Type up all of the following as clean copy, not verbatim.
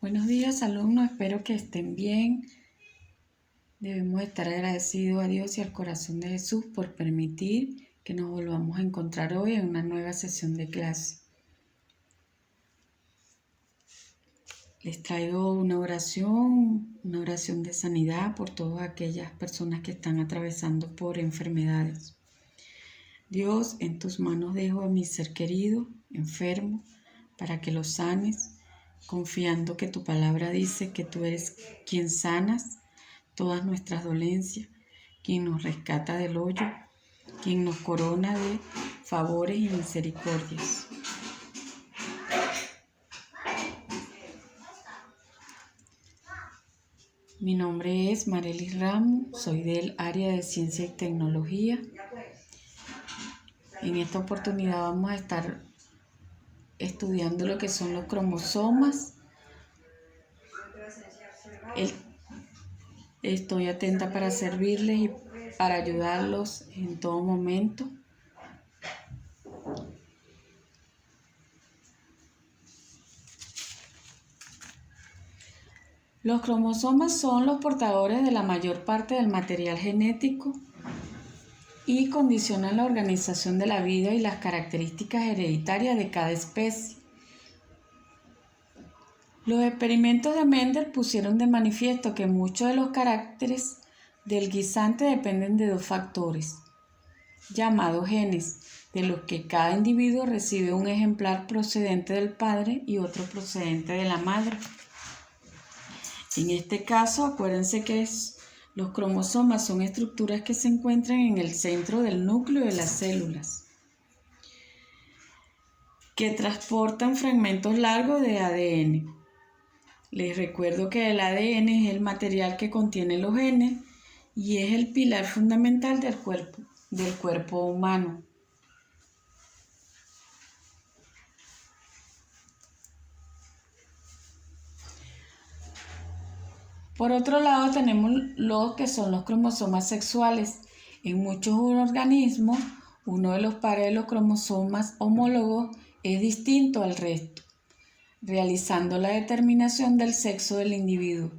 Buenos días, alumnos, espero que estén bien. Debemos estar agradecidos a Dios y al corazón de Jesús por permitir que nos volvamos a encontrar hoy en una nueva sesión de clase. Les traigo una oración de sanidad por todas aquellas personas que están atravesando por enfermedades. Dios, en tus manos dejo a mi ser querido, enfermo, para que lo sanes, confiando que tu palabra dice que tú eres quien sanas todas nuestras dolencias, quien nos rescata del hoyo, quien nos corona de favores y misericordias. Mi nombre es Marelis Ramos, soy del área de Ciencia y Tecnología. En esta oportunidad vamos a estar estudiando lo que son los cromosomas. Estoy atenta para servirles y para ayudarlos en todo momento. Los cromosomas son los portadores de la mayor parte del material genético y condicionan la organización de la vida y las características hereditarias de cada especie. Los experimentos de Mendel pusieron de manifiesto que muchos de los caracteres del guisante dependen de dos factores, llamados genes, de los que cada individuo recibe un ejemplar procedente del padre y otro procedente de la madre. En este caso, acuérdense que los cromosomas son estructuras que se encuentran en el centro del núcleo de las células, que transportan fragmentos largos de ADN. Les recuerdo que el ADN es el material que contiene los genes y es el pilar fundamental del cuerpo humano. Por otro lado, tenemos lo que son los cromosomas sexuales. En muchos organismos, uno de los pares de los cromosomas homólogos es distinto al resto, realizando la determinación del sexo del individuo.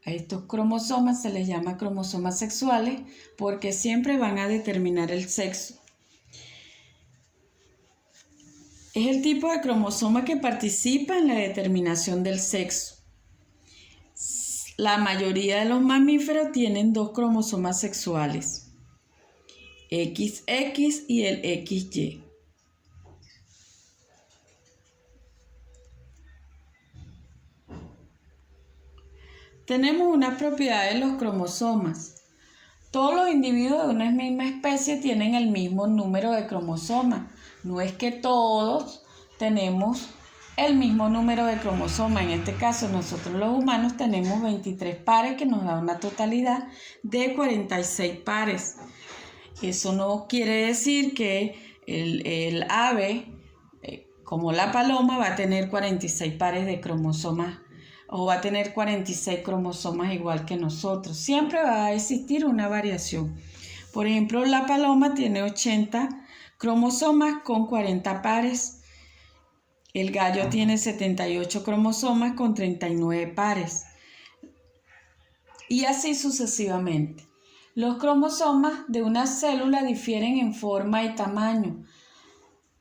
A estos cromosomas se les llama cromosomas sexuales porque siempre van a determinar el sexo. Es el tipo de cromosoma que participa en la determinación del sexo. La mayoría de los mamíferos tienen dos cromosomas sexuales, XX y el XY. Tenemos unas propiedades de los cromosomas. Todos los individuos de una misma especie tienen el mismo número de cromosomas. No es que todos tenemos el mismo número de cromosomas. En este caso, nosotros los humanos tenemos 23 pares que nos da una totalidad de 46 pares. Eso no quiere decir que el ave, como la paloma, va a tener 46 pares de cromosomas o va a tener 46 cromosomas igual que nosotros. Siempre va a existir una variación. Por ejemplo, la paloma tiene 80 cromosomas con 40 pares. El gallo tiene 78 cromosomas con 39 pares. Y así sucesivamente. Los cromosomas de una célula difieren en forma y tamaño.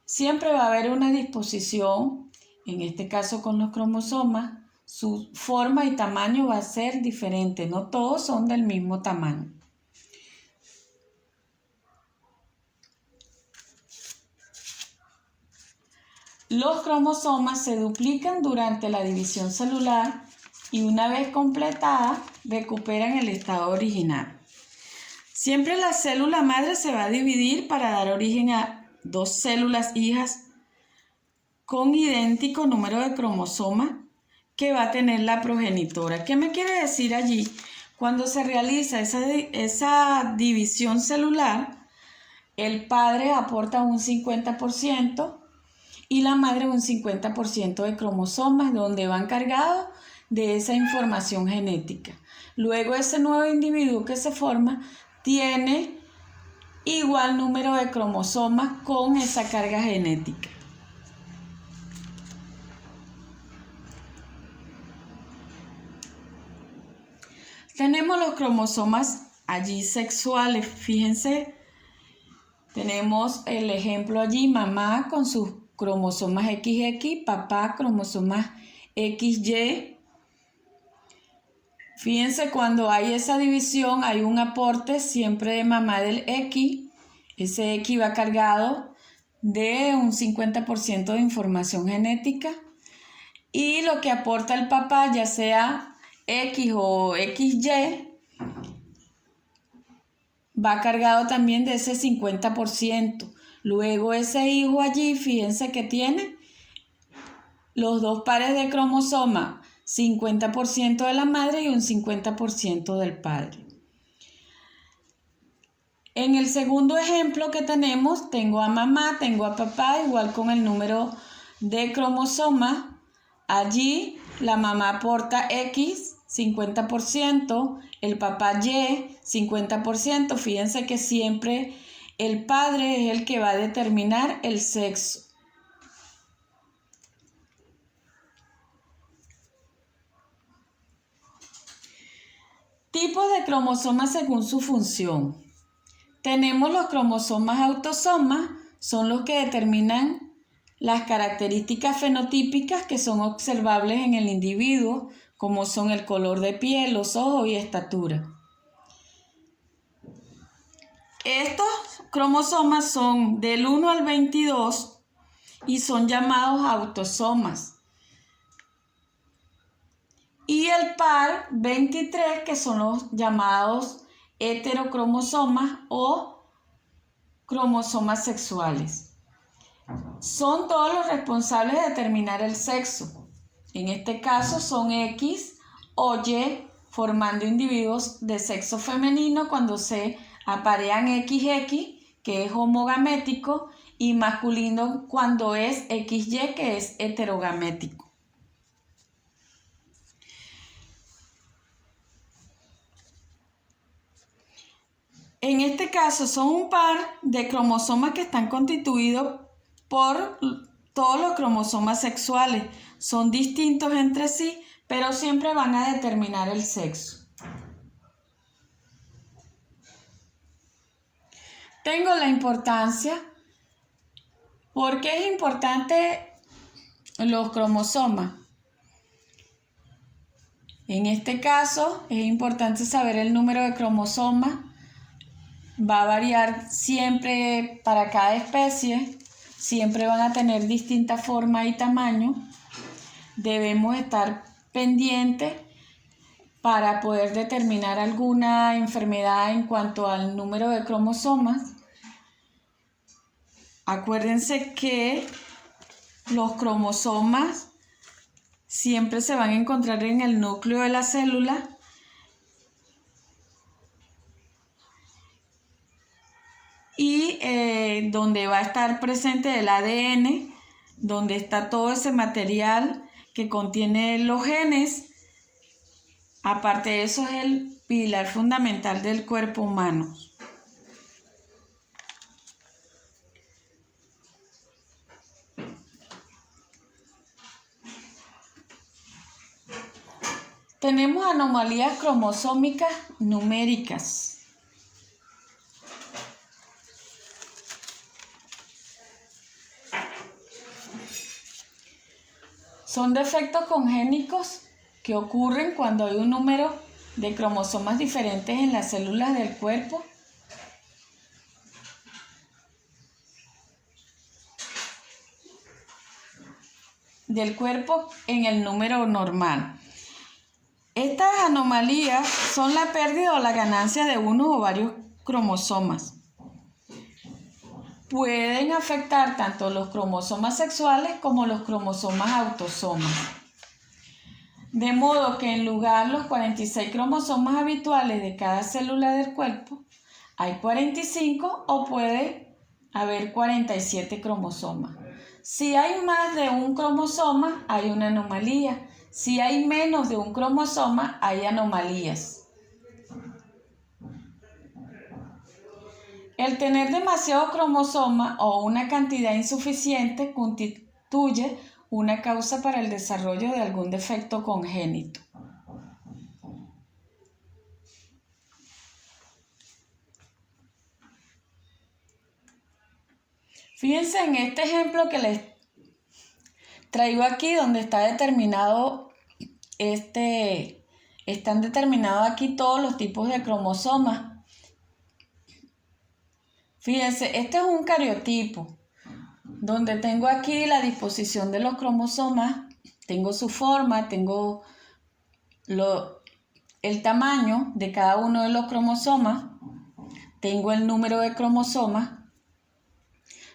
Siempre va a haber una disposición, en este caso con los cromosomas, su forma y tamaño va a ser diferente, no todos son del mismo tamaño. Los cromosomas se duplican durante la división celular y una vez completada recuperan el estado original. Siempre la célula madre se va a dividir para dar origen a dos células hijas con idéntico número de cromosomas que va a tener la progenitora. ¿Qué me quiere decir allí? Cuando se realiza esa división celular, el padre aporta un 50% y la madre un 50% de cromosomas, donde van cargados de esa información genética. Luego ese nuevo individuo que se forma tiene igual número de cromosomas con esa carga genética. Tenemos los cromosomas allí sexuales. Fíjense, tenemos el ejemplo allí, mamá con sus cromosomas XX, papá cromosomas XY. Fíjense, cuando hay esa división hay un aporte siempre de mamá del X. Ese X va cargado de un 50% de información genética. Y lo que aporta el papá, ya sea X o XY, va cargado también de ese 50%. Luego ese hijo allí, fíjense que tiene los dos pares de cromosomas, 50% de la madre y un 50% del padre. En el segundo ejemplo que tenemos, tengo a mamá, tengo a papá, igual con el número de cromosomas. Allí la mamá aporta X, 50%, el papá Y, 50%. Fíjense que siempre el padre es el que va a determinar el sexo. Tipos de cromosomas según su función. Tenemos los cromosomas autosomas, son los que determinan las características fenotípicas que son observables en el individuo, como son el color de piel, los ojos y estatura. Estos cromosomas son del 1 al 22 y son llamados autosomas. Y el par 23, que son los llamados heterocromosomas o cromosomas sexuales. Son todos los responsables de determinar el sexo. En este caso son X o Y, formando individuos de sexo femenino cuando se aparean XX, que es homogamético, y masculino cuando es XY, que es heterogamético. En este caso son un par de cromosomas que están constituidos por todos los cromosomas sexuales. Son distintos entre sí, pero siempre van a determinar el sexo. Tengo la importancia. ¿Por qué es importante los cromosomas? En este caso es importante saber el número de cromosomas. Va a variar siempre para cada especie, siempre van a tener distinta forma y tamaño. Debemos estar pendientes para poder determinar alguna enfermedad en cuanto al número de cromosomas. Acuérdense que los cromosomas siempre se van a encontrar en el núcleo de la célula. Y donde va a estar presente el ADN, donde está todo ese material que contiene los genes. Aparte de eso, es el pilar fundamental del cuerpo humano. Tenemos anomalías cromosómicas numéricas. Son defectos congénicos que ocurren cuando hay un número de cromosomas diferentes en las células del cuerpo. En el número normal. Estas anomalías son la pérdida o la ganancia de uno o varios cromosomas. Pueden afectar tanto los cromosomas sexuales como los cromosomas autosomas. De modo que en lugar de los 46 cromosomas habituales de cada célula del cuerpo, hay 45 o puede haber 47 cromosomas. Si hay más de un cromosoma, hay una anomalía. Si hay menos de un cromosoma, hay anomalías. El tener demasiado cromosoma o una cantidad insuficiente constituye una causa para el desarrollo de algún defecto congénito. Fíjense en este ejemplo que les traigo aquí, donde está determinado están determinados aquí todos los tipos de cromosomas. Fíjense, este es un cariotipo, donde tengo aquí la disposición de los cromosomas, tengo su forma, tengo el tamaño de cada uno de los cromosomas, tengo el número de cromosomas,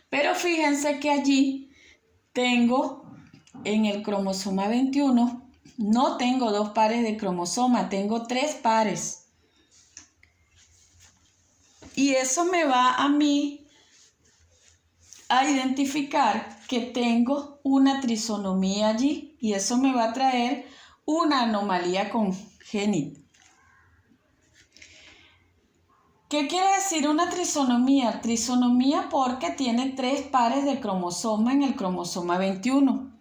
pero fíjense que allí tengo en el cromosoma 21, no tengo 2 pares de cromosomas, tengo 3 pares. Y eso me va a mí a identificar que tengo una trisonomía allí, y eso me va a traer una anomalía congénita. ¿Qué quiere decir una trisonomía? Trisonomía porque tiene 3 pares de cromosoma en el cromosoma 21.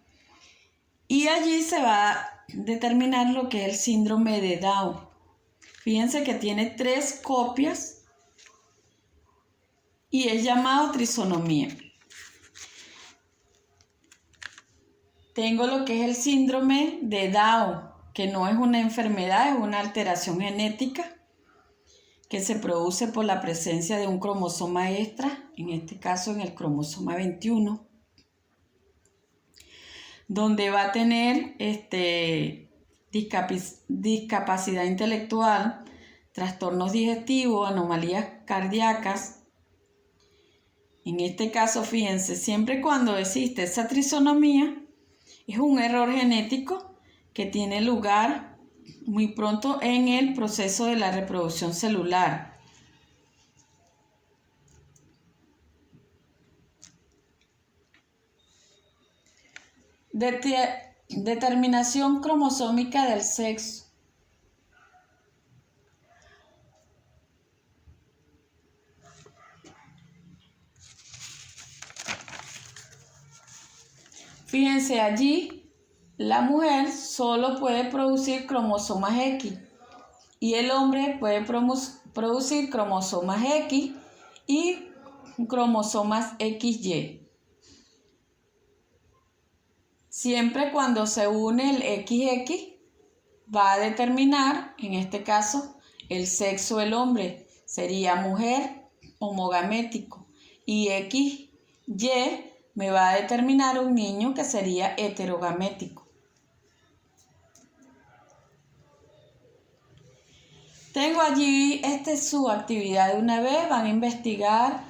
Y allí se va a determinar lo que es el síndrome de Down. Fíjense que tiene 3 copias y es llamado trisonomía. Tengo lo que es el síndrome de Down, que no es una enfermedad, es una alteración genética que se produce por la presencia de un cromosoma extra, en este caso en el cromosoma 21, donde va a tener discapacidad intelectual, trastornos digestivos, anomalías cardíacas. En este caso, fíjense, siempre cuando existe esa trisonomía, es un error genético que tiene lugar muy pronto en el proceso de la reproducción celular. Determinación cromosómica del sexo. Fíjense allí, la mujer solo puede producir cromosomas X y el hombre puede producir cromosomas X y cromosomas XY. Siempre cuando se une el XX va a determinar, en este caso, el sexo del hombre. Sería mujer homogamético y XY me va a determinar un niño que sería heterogamético. Tengo allí su actividad de una vez, van a investigar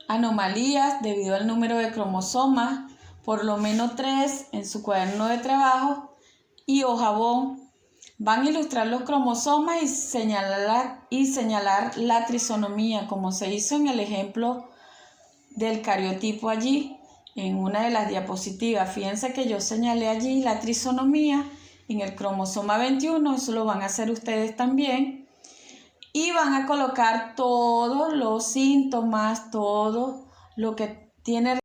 anomalías debido al número de cromosomas, por lo menos 3 en su cuaderno de trabajo y hojabón. Van a ilustrar los cromosomas y señalar la trisonomía, como se hizo en el ejemplo del cariotipo allí, en una de las diapositivas. Fíjense que yo señalé allí la trisonomía en el cromosoma 21, eso lo van a hacer ustedes también. Y van a colocar todos los síntomas, todo lo que tiene